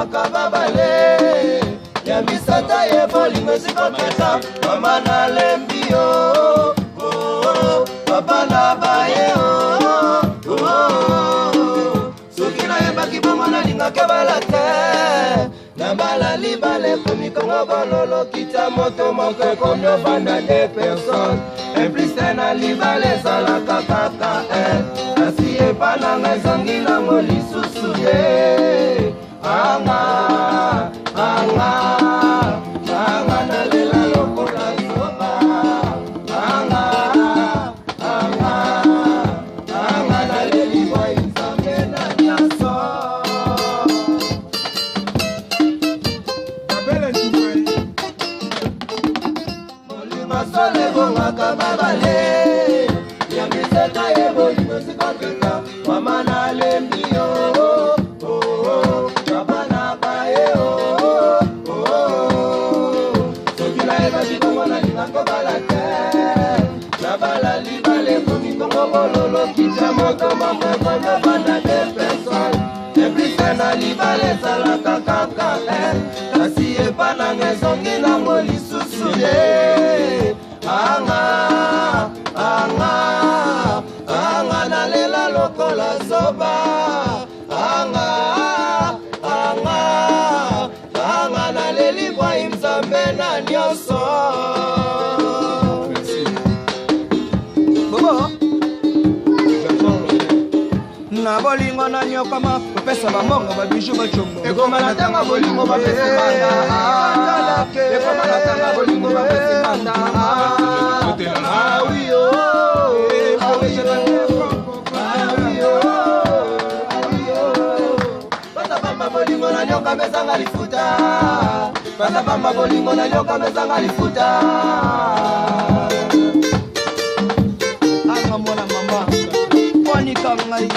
bongaka babale ya misata ye bolingo sikoketa mama nalembi yo papa na baye soki nayebaki bongo nalingaka bala te na bala libale komikongo bololo kita moto moko ekomi obanda de personne implice na libale ezalaka kaka kasi epananga ezangi nango lisusu te anga nalela lokola soba anga naleli bwa nzambe na nyonso molima sole bongaka babale ya miseta ye bolingo sikoketa mama nalembi yo bololo kita moto mambo kono banda de personne implique na libale salaka kaka kasi epana ngezongi nango lisusu ye anga nalela lokola soba anga naleli bwa nzambe na nyonso na bolingo na nyokama kopesa bamongo babiju bachongo ekoma na tanga bolingo bapesi banda ekoma na tanga bolingo bapesi banda pasa bamba bolingo na nyoka mesanga lifuta pasa bamba bolingo na nyoka mesanga lifuta anga mwana mama kwanika ngai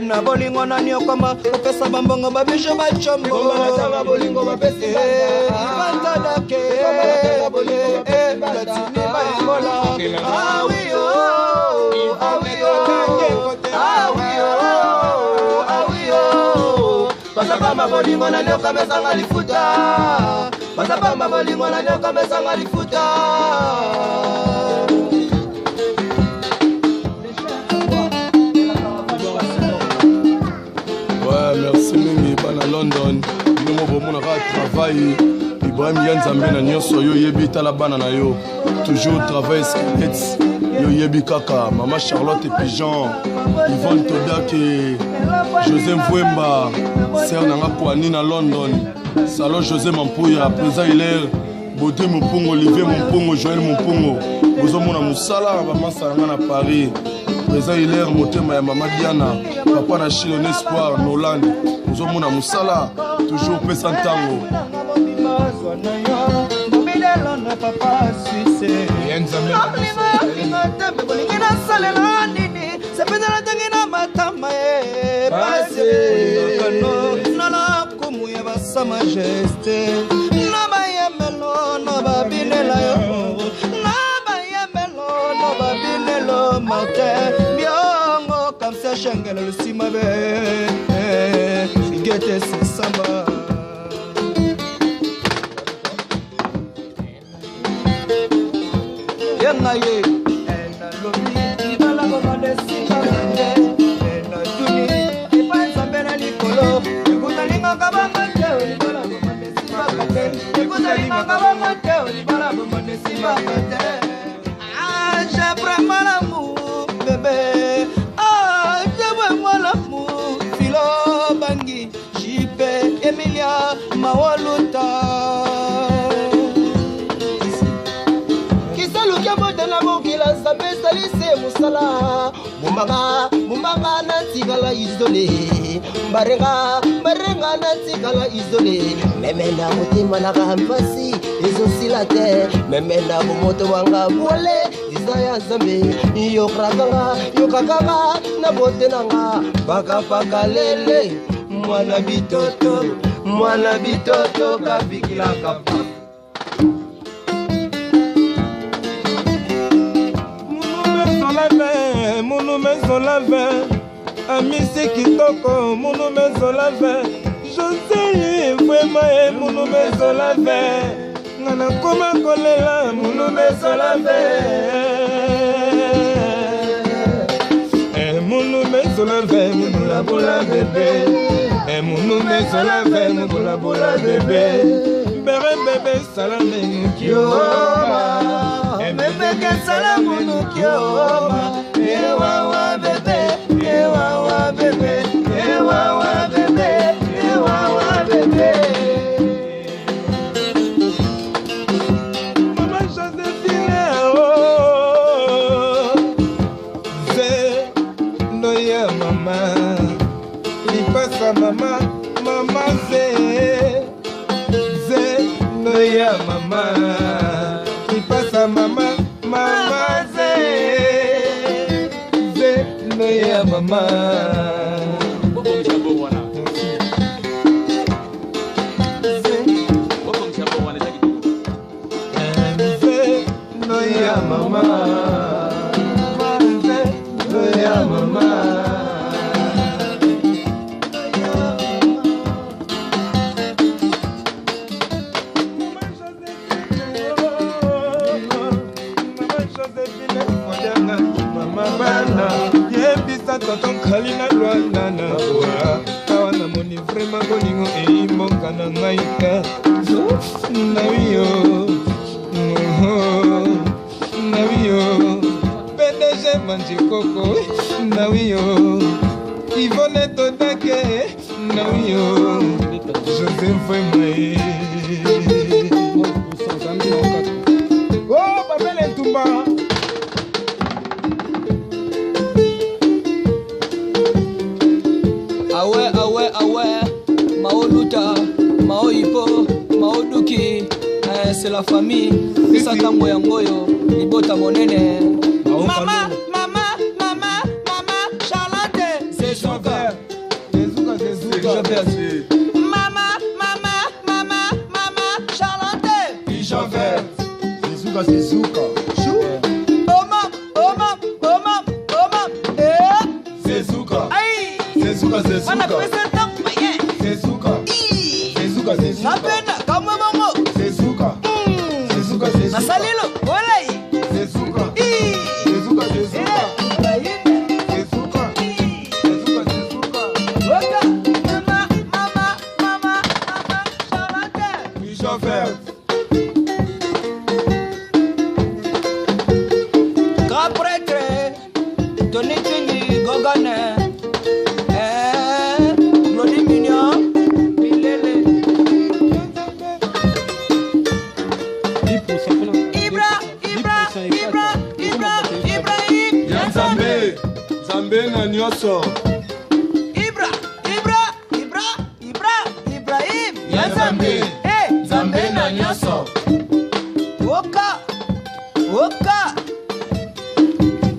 na bolingo na nyokama kopesa bambongo babisho bachombo batanga bolingo bapesi banda dake batini baimola awiyo pasapamba bolingo na nyoka mesanga lifuta pasapamba bolingo na nyoka mesanga lifuta. Merci mingi bana London bino bomona ka travail Ibrahim Yanzambe na nyonso yo yebi tala bana na yo toujours travail skets yo yebi kaka mama Charlotte et Pigeon Yvonne Todak et José Mvwemba sœur nanga Kwani na London salon José Mampuya président Hilaire Beauté Mpongo Olivier Mpongo Joël Mpongo bozomona musala ba masanga na Paris président Hilaire motema ya mama Diana papa na Chilon Espoir Noland ozomona musala toujours pesa ntango sa majesté na bayemelo na babinela yo na bayemelo na babinelo matin biongo comme ça shangela le simabe gete samba yanga ye na lobi ibala ko de simabe na tuni ipanza bena likolo ekunalinga kabanga j'ai vraiment l'amour bébé j'ai vraiment l'amour Philo Bangi JP Emilia Mawaluta kisalukia bote na mokila Nzambe salise musala mumbanga natikala isolé barenga natikala isolé memena mutima na kampasi ezosila te memena moto wanga mole izaya Nzambe yokakanga na bote nanga paka lele mwana bitoto kapikila kapa munu maison la vin amisi kitoko munu maison la vin José vraiment munu mezola ve ngana koma kolela munu mezola ve munu mezola ve munu bula bébé munu mezola ve munu bula bébé bébé bébé salame kioma bébé ke salame nu kioma ewa wa bébé ewa wa bébé ewa wa bébé ewa wa bébé Maman Joséphine oh c'est noya maman il passe à maman maman c'est noya maman il passe à maman maman c'est noya maman Mama, mama. Mama bana, yebisa tonton kalina lwana na boya. Kawana moni vraiment bolingo e monga na ngaika. Na wiyo. Nawio, PDG Manjikoko, Nawio, Yvonne Todake, Nawio, Joseph Femae. Oh, Babel et Toumba. Awe, Maoluta, Maoipo, Maoduki, c'est la famille. Satango yangoyo, ibota monene. Mama, Charlotte, c'est Souka. Mama, Charlotte, Pigeon vert. C'est Souka. Oma, c'est Souka. C'est Souka. C'est Souka. C'est Souka. Nasalilo, olay. C'est Souka. C'est Souka. Mama, Charlotte. Pigeon vert. Grand prêtre, Tony Tini, Gogane. Glody Mignon, Pilele. Zambé na nyoso Ibrahim ya Zambé na nyoso Woka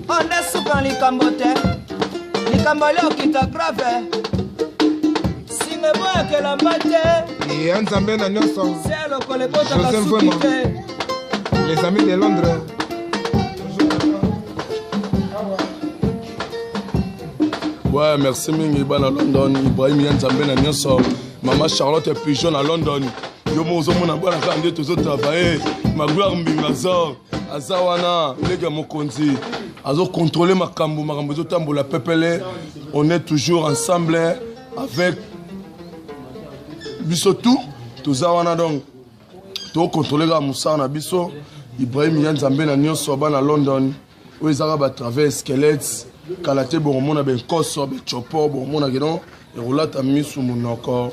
on est souvent likambote likambole okita grave sinebo akela mbate ya Zambé na nyoso c'est le kolebota basukite les amis de Londres. Ouais, merci mingi bana London, Ibrahim Yanzambe na nyoso, Maman Charlotte Pigeon à London. Yo mozo mona bana kande tozo travailler, ma gloire mbinga zor, azawana lega mokonzi, azo contrôler makambo zo tambola pepele. On est toujours ensemble avec biso tout, tozawana donc. To contrôler la moussa na biso, Ibrahim Yanzambe na nyoso bana London, où ils arabent à travers squelettes. Kalate bon mon a ben koso ben chopo bon mon a geno et roulate a mis sous mon encore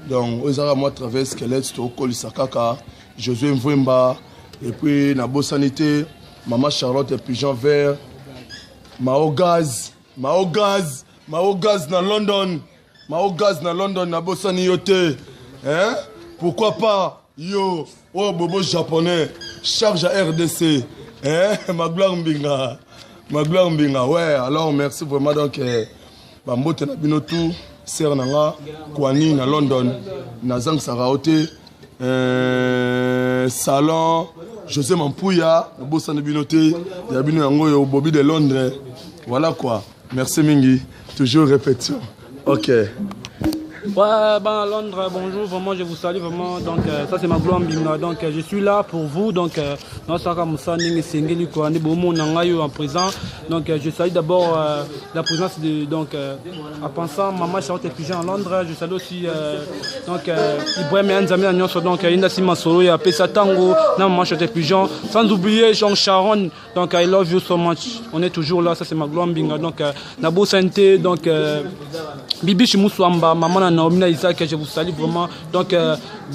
donc aux arabes moi travers squelette to kolisakaka Josué Mvemba et puis na bosanité Maman Charlotte et Pigeon vert Mao gaz na London na bosani yote hein pourquoi pas yo oh bobo japonais charge à RDC hein ma gloire mbinga ouais alors merci vraiment donc bambote na bino tout sœur nanga kwani na London na zang saraote salon José Mampouya bossa na bino te ya bino yango yo Bobby de Londres voilà quoi merci mingi toujours répétition ok Ouais, ben à Londres, bonjour, vraiment je vous salue vraiment, donc ça c'est ma gloire binga, donc je suis là pour vous, donc dans ça comme ça, en présent, donc je salue d'abord la présence de, donc en pensant Maman Charlotte Pigeon à Londres, je salue aussi donc Ibrahim et Nzamé Agnoso, donc Indasima Solo et Pesa Tango, Maman Charlotte Pigeon, sans oublier Jean Sharon, donc I love you so much, on est toujours là, ça c'est ma gloire binga, donc Nabo Santé, donc Bibi Chimouswamba, Maman Naomina Isaac, je vous salue vraiment. Donc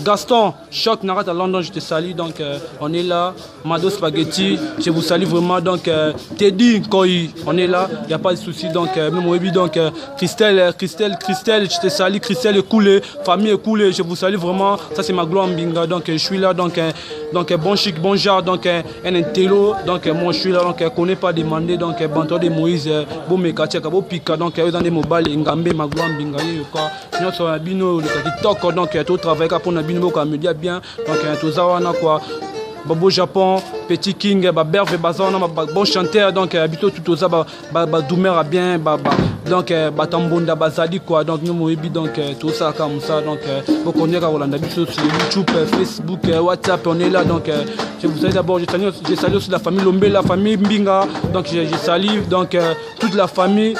Gaston, Choc Narat à London, je te salue. Donc on est là. Mado Spaghetti, je vous salue vraiment. Donc Teddy Koi, on est là, il n'y a pas de souci. Donc donc Christelle, je te salue. Christelle est coulée, famille est coulée, je vous salue vraiment. Ça c'est ma gloire binga. Donc je suis là. Donc bon chic, bon genre. Donc un intello. Donc moi je suis là. Donc connais pas demander. Donc Banto de Moïse, bon mécatique, bon pika. Donc dans des mobiles, Ngambé, ma gloire binga. Nous sommes bino le TikTok. Donc tout travail pour na bino ko me bien. Donc tout ça wana quoi. Babo Japon, Petit King, Berve Bazana, bon chanteur, donc habito tout ça, Doumer a bien, donc Tambonda Bazali quoi, donc nous mobiles donc tout ça comme ça, donc vous connaissez quand on a sur YouTube, Facebook, WhatsApp, on est là, donc je vous salue d'abord, je salue aussi la famille Lombe, la famille Mbinga, donc je salue donc toute la famille.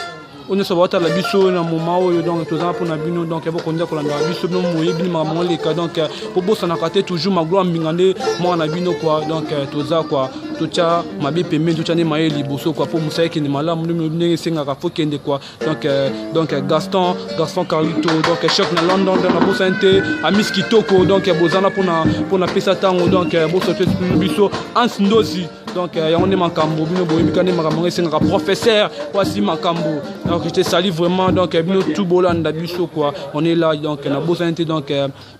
On est sur la biso na moment où donc tout ça pour na bino donc faut qu'on dise qu'on a biso no moye bin maman les cas donc pour bosser na kate toujours ma gloire mbingande moi na bino quoi donc tout ça quoi tout ça ma bi pembe tout ça ne maye liboso quoi pour musa qui ne mala ne senga ka faut kende quoi donc Gaston Carlito donc chef na London dans la Bosante Amis Kitoko donc bozana pour na pesa tango donc bosso biso Hans Ndozi donc on est makambo bino boye mikane makambo senga professeur voici makambo. Donc je te salue vraiment, donc bino tout bolanda biso quoi. On est là donc na Bosante donc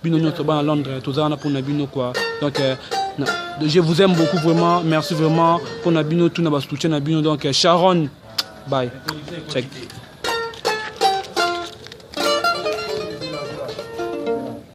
bino nyonso ba à Londres tout ça na pour na bino quoi. Donc je vous aime beaucoup vraiment, merci vraiment pour na bino tout na ba soutien na bino donc Sharon. Bye. Check.